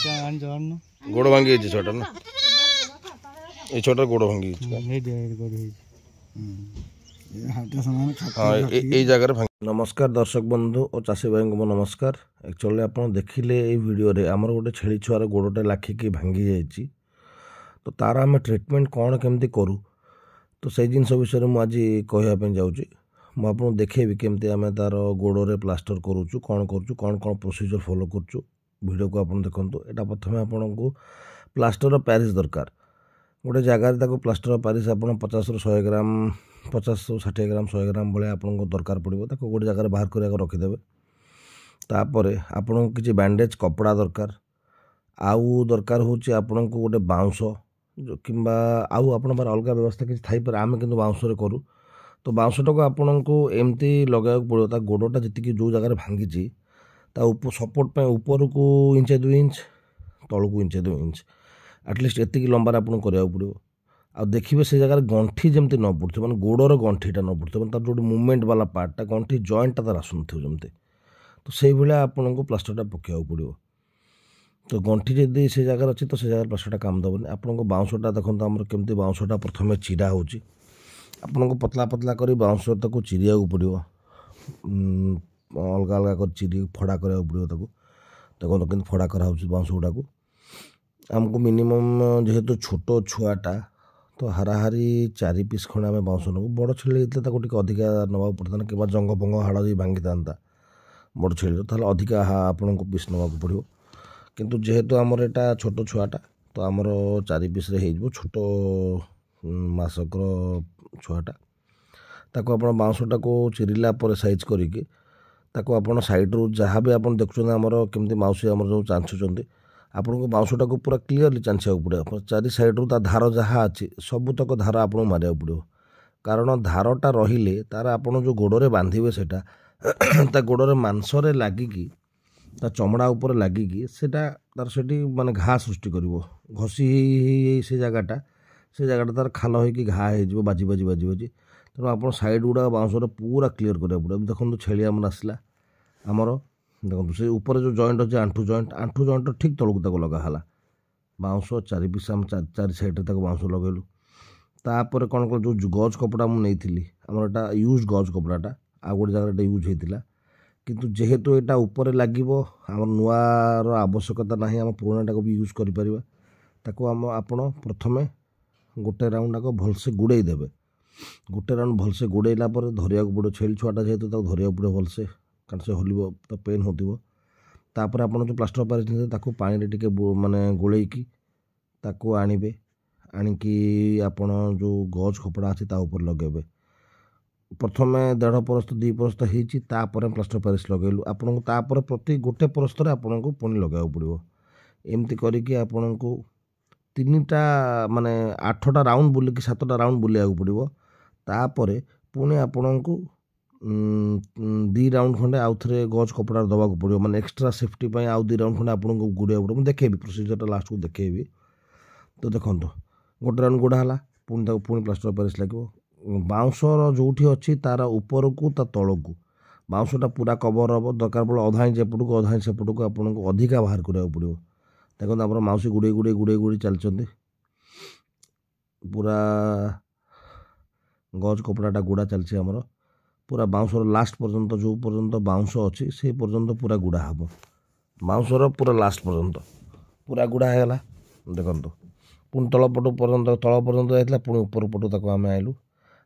गोड़ भांगी छोटा ना ये छोटा गोड़ भांगी हाँ ये जगह। नमस्कार दर्शक बंधु और चाषी भाई को नमस्कार। एक्चुअली आप देखिले ये वीडियो रे आमर गोटे छेली छुआर गोड़टा लाखिकी भांगी जाइए तो तार आम ट्रिटमेंट कौन केमती करूँ तो से जिन विषय में मुझे कहवाई जाऊँगी मुझे देखेबी केमती आम तार गोड़े प्लास्टर करुचु कौन करुचु कौन कौन प्रोसीजर फॉलो करुचु वीडियो को आप देखो। यहाँ प्रथम आपन को प्लास्टर पैरिस दरकार गोटे जगार प्लास्टर पैरिस आप 50 ରୁ 100 ग्राम 50 ରୁ 60 ग्राम 100 ग्राम भाई आपको दरकार पड़ो गोटे जगह बाहर करके रखिदेवे। तापर आपन को किसी बैंडेज कपड़ा दरकार आउ दरकार होची आपन को गोटे बाउंस कि आउ अपन पार अलग व्यवस्था किसी थी आम कि बाउंस करूँ तो बाउंसटा को आपन को एमती लगे पड़ो गोड़टा जी जो जगह भांगी सपोर्ट ऊपर को इंचे 2 इंच तलू को इंचे 2 इंच एटलिस्ट एतिक लंबार आपको कराया पड़ो। आ देखिए से जगह गंठी जमती न पड़े मैंने गोड़र गंठीटा न पड़े मैंने तार जो मुवमेंट वाला पार्टा गंठी जॉइंटा तार आसुन जमती तो से भाया आपन को प्लास्टरटा पकड़ा पड़ो। तो गंठी जदि से जगह अच्छी तो से जगह प्लास्टरटा काम देवनी। आपन को बाउंसटा देखो आमर केमती बाउंसटा प्रथम चिरा होची आपन को पतला पतला कर बाउंसटा को चिरिया पड़ो अलग अलग कर चिरी फड़ा करा पड़ो देखो कि फड़ा करा बाउंस गुड़ा को आमको मिनिमम जेहेतु छोट छुआटा तो हाराहारी 4 पीस खंडे आम बाउंस नबू बड़ छेली होता अधिका नवा पड़ता कि जंग फंग हाड़ भांगी था बड़ छेली तो अधिका आपन को पीस नवा पड़ो किंतु जेहेतु आमर एटा छोट छुआटा तो आमर 4 पीस हो छोट मासकर छुआटा ताको आप बाउंसटा को चिरिला साइज करके ताको आप साइड रू जहाँ भी आप देखुं आमर केमती माउसी आमर जो चांचुंट आपन को बाउंसटा को पूरा क्लीयरली चांचा पड़ो 4 साइड रू धार जहाँ अच्छी सबुतक धार आपको मारे पड़ो कारण धारटा रहिले तार आपन जो गोड़े बांधे से गोड़े मांसरे लगिकी चमड़ा उपर लगिकी सेटा तार से माने घा सृष्टि कर घसी से जगटा तार खाल हो घा हो बाजी बाजी बाजी बाजी तेणु आप साइड गुड़ा बाउंसर पूरा क्लीयर करा पड़ो। देखो छेली आमर आसला आमर देखो से ऊपर जो जॉइंट अच्छे आंठू जॉइंट ठीक तलू तक लगाला बाउंस 4 पीस आम 4 साइड्रे बाउंस लगेलु। तापर कौन कल जो गज कपड़ा मुझे नहीं आमर एटा यूज गज कपड़ाटा आ गोटे जगह यूज होता किंतु जेहेतु यहाँ ऊपर लगे आम नुआर आवश्यकता ना आम पुराणाटा को भी यूज कर आपड़ प्रथमे गोटे राउंड आग भलसे गुड़े देवे गोटे राउंड भलसे गुड़ेला धरिया पड़ो छेली छुआटा जेहेतु धरिया पड़ो भलसे कारण से हल तो पेन हो तापर आप जो प्लास्टर पैरिस पानी टे माने गोलेकी आणवे आणिकी आपण जो गज कपड़ा अच्छी लगेबे प्रथम 1.5 परस्त 2 परस्त होपर प्लास्टर पैरिस लगेलु आपन को प्रति गोटे परस्तर आपन को पुणी लगे पड़ो एमती करके आपन को 3टा माने 8टा राउंड बुलिकी 7टा राउंड बुलिया पड़ो तापर पुणी आपन को 2 राउंड खंडे आउ थे गज कपड़ा दवा पड़ो माने एक्सट्रा सेफ्टी आउ 2 राउंड खंडे आपन को गुड़िया पड़ो मुझे देखेबी प्रोसीजरटा लास्ट को देखेबी। तो देखो गोटे राउंड गुड़ा पुणी पुणी प्लास्टर पैरिस लगे बाउंसर जो अच्छी तार ऊपर को तल को बाउंसटा पूरा कवर हम दरकार पड़े अधा इंच एपट को अधा इंच सेपट को आपन को अधिका बाहर करा पड़ो। देखो आप माउसी गुड़े गुड़े गुड़े गुड़े चलते पूरा गज कपड़ाटा गुड़ा चलती आमर पूरा बाउंसर लास्ट पर्यंत जो पर्यंत बाउंस अच्छी से पर्यंत पूरा गुड़ा हम बाउंसर पूरा लास्ट पर्यंत पूरा गुड़ा है देखो पुणी तलपट पर्यंत तल पर्यंत जाता पुणी ऊपर पटू आम आइलु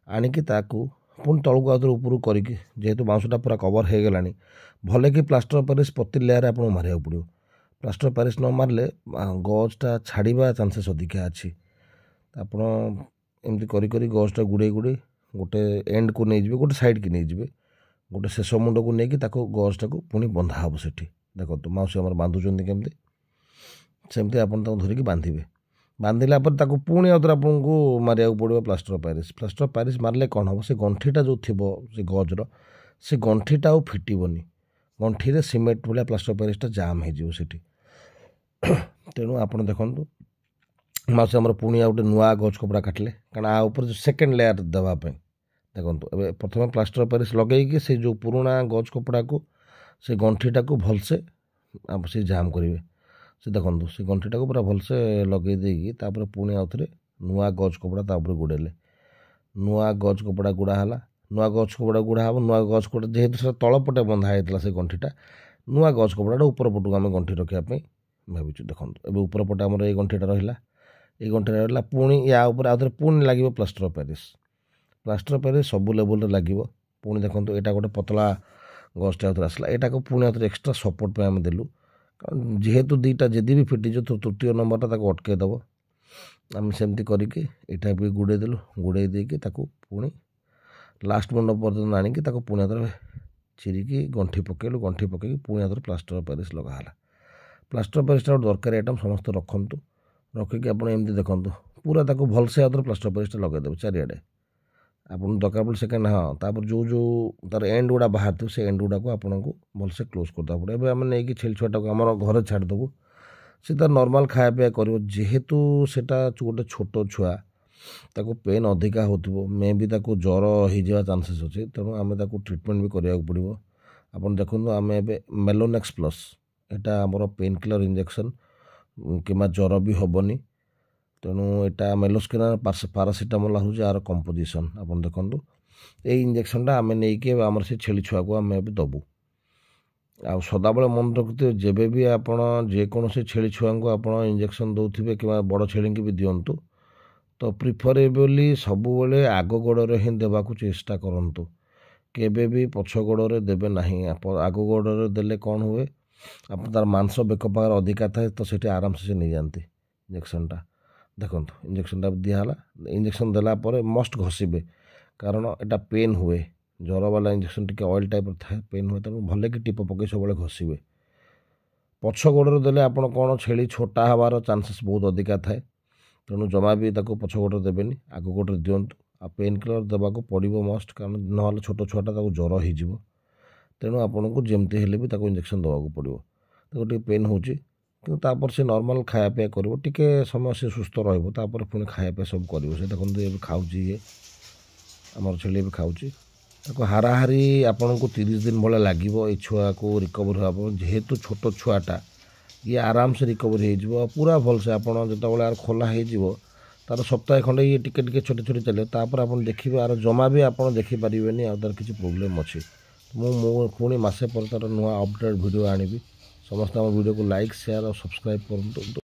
आणिकी पुणी तलू आउे ऊपर करके जेहेतु बाउंसटा पूरा कवर हो गलानी भले कि प्लास्टर पैरिस प्रति लेयर आपको मारे पड़ो प्लास्टर पैरिस न मारे गजटा छाड़ा चांसेस अधिका अच्छी आपड़ एमती करी गजटा गुड़े गुड़े गोटे एंड को नहीं गोटे साइड की नहीं गोटे शेष मुंड को लेकिन गजटा को पुणी बंधा हम से देखो तो माउसी आम बांधुंट केमती सेमती आप धरिकी बांधे बांधिला पुणी आउे आपको मारे पड़ो प्लास्टर पैरिस मारे कौन हम से गंठीटा जो थी से गजर से गंठीटा आउ फिटबनी गंठी सीमेंट भाया प्लास्टर पैरिसटा जाम हो तेणु आप देखु माउसी आमर पुणी आ गोटे नुआ गज कपड़ा काटिले कारण आ ऊपर जो सेकेंड लेयर देवाई देखो प्रथम प्लास्टर पैरिस लगे से जो पुराणा गज कपड़ा को से गंठीटा को भलसे से जाम करेंगे से देखो से गंठीटा को पूरा भलसे लगे देकी तापर पुणी आउ थे नुआ गज कपड़ा तापर गुड़ेले नुआ गज कपड़ा गुड़ा है नुआ गज कपड़ा गुड़ा हम नुआ गज कपड़ा जेहेतु से तलपटे बंधा होता से गंठीटा नुआ गज कपड़ा ऊपर पटू आम गंठी रखापी भावुँ देखो ए ऊपर पटे आमर ये गंठीटा रहा ये गंठीटा रहा पुणी या आउ थे पुणी लगे plaster of Paris sub level लगे पुणी देखो यहाँ गोटे पतला गजटा आउे आसला यहाँ को पुणी आउ एक्सट्रा सपोर्ट पे आम देलु कारण जेहेतु दुईटा जदि भी फिटिज तो तृतीय नंबरटा अटकईदेव आम सेमती करके यहाँ भी गुड़े देलु गुड़े देकी पुणी लास्ट मुंड पर्यटन आणिकी पुणी आउ चिरिकी गंठी पकेलु गंठी पकई पुणी आउ प्लास्टर ऑफ पेरिस लगाला प्लास्टर ऑफ पेरिस दरकार आइटम समस्त रखु रखिकी आप एमती देखूँ पूरा भलसे आउ प्लास्टर ऑफ पेरिस लगेदेवे चारिआडे आप दरकार पड़े सेकेंड हाँ तापर जो जो तार एंड गुड़ा बाहर थे से एंड गुड़ा को आपन को भलसे क्लोज करदे पड़े एवं आम नहीं छेली छुआटा को आम घर छाड़देबू से तार नॉर्मल खाया पीया कर जेहेतु सेटा गोटे छोट छुआ ताको पेन अधिका हो मे भी ज्वर हो चांसेस अच्छे तेणु आम ट्रिटमेंट भी करने पड़ो आप देखो आम ए मेलोनेक्स प्लस यहाँ आमर पेन किलर इंजेक्शन कि ज्वर भी हेनी तेणु यहाँ मेलोस्किनार पारासीटामोल हूँ यार कंपोजिशन आप देखो ये इंजेक्शनटा आम नहीं आम से छेली छुआ को आम दबू आ सदाबले मन रखुए जब भी आप जेकोसी छेली छुआ को आप इंजेक्शन दौथे कि बड़ छेली की भी दिंतु तो प्रिफरेबली सब आग गोड़े हिं देवाक चेष्टा करूँ केबे भी पछ गोड़े देवे ना आग गोड़े देले कौन हुए आप तार मांस बेक पाखर अधिका थाए तो सीटी आराम से नहीं जाती इंजेक्शनटा देखो इंजेक्शनटा दिहला इंजेक्शन देलापर मस्ट घसीबे कारण यहाँ पेन हुए ज्वर वाला इंजेक्शन टी ऑयल टाइप थाए पेन हुए तेणु भले कि टीप पकई सब घसीबे पछ गोड़े देले आप कौन छेली छोटा हबार चांसेस बहुत अधिका थाए तेणु जमा भी पछ गोड़े देवेनि आग गोड़े दिंतु आ पेन किलर देवाक पड़ो मस्ट कारण ना छोट छुआटा ज्वर हो तेणु आपन को जमती हेल्ले भी इंजेक्शन देवाक पड़ो पेन हो तापर से नॉर्मल खाया पीया कर समय से सुस्थ रहा पुणी खाया पीया सब कर देखते ये खाऊँगी ये आमर छेली भी खाऊँगी हाराहारी आपन को 30 दिन भाई लगे ये छुआ को रिकवर हाँ जेहेतु छोट छुआटा ये आराम से रिकवर हो पूरा भलसे आपड़ जो खोला हो तार सप्ताह खंडे ये टिके छोटे छोटे चलो तापर आप देखिए आर जमा भी आप देखिपारे आ तार किसी प्रोब्लेम अच्छी मु पुणी मसे पर तार नुआ अपडेट वीडियो आनी समस्त वीडियो को लाइक शेयर और सब्सक्राइब करूँ।